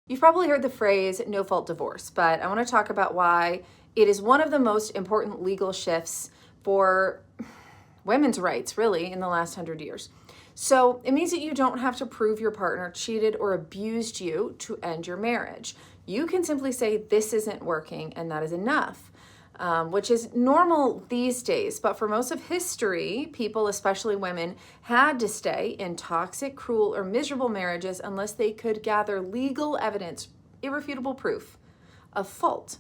You've probably heard the phrase no-fault divorce, but I want to talk about why it is one of the most important legal shifts for women's rights, really, in the last 100 years. So it means that you don't have to prove your partner cheated or abused you to end your marriage. You can simply say, this isn't working, and that is enough. Which is normal these days, but for most of history, people, especially women, had to stay in toxic, cruel, or miserable marriages unless they could gather legal evidence, irrefutable proof of fault.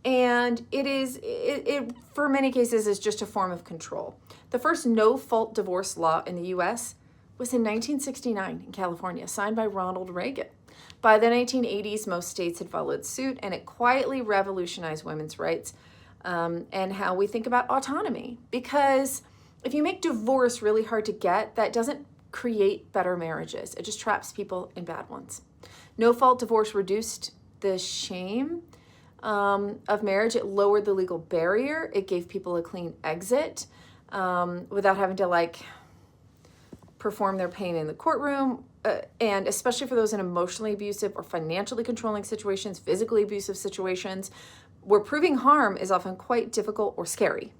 And it for many cases is just a form of control. The first no-fault divorce law in the U.S. was in 1969 in California, signed by Ronald Reagan. By the 1980s, most states had followed suit, and it quietly revolutionized women's rights. And how we think about autonomy. Because if you make divorce really hard to get, that doesn't create better marriages. It just traps people in bad ones. No-fault divorce reduced the shame of marriage. It lowered the legal barrier. It gave people a clean exit without having to perform their pain in the courtroom. And especially for those in emotionally abusive or financially controlling situations, physically abusive situations, where proving harm is often quite difficult or scary.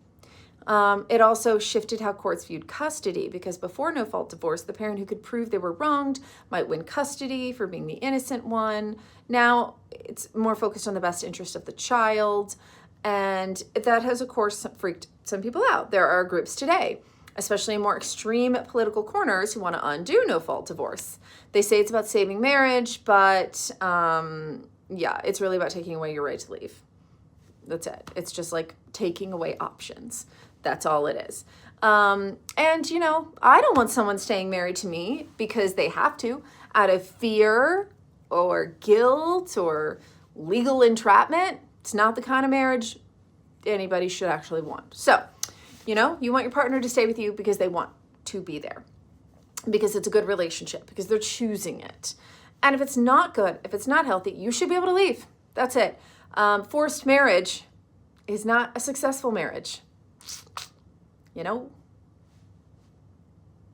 It also shifted how courts viewed custody, because before no-fault divorce, the parent who could prove they were wronged might win custody for being the innocent one. Now it's more focused on the best interest of the child, and that has, of course, freaked some people out. There are groups today, especially in more extreme political corners, who want to undo no-fault divorce. They say it's about saving marriage, but it's really about taking away your right to leave. That's it. It's just like taking away options. That's all it is. And, I don't want someone staying married to me because they have to, out of fear or guilt or legal entrapment. It's not the kind of marriage anybody should actually want. So, you want your partner to stay with you because they want to be there, because it's a good relationship, because they're choosing it. And if it's not good, if it's not healthy, you should be able to leave. That's it. Forced marriage is not a successful marriage.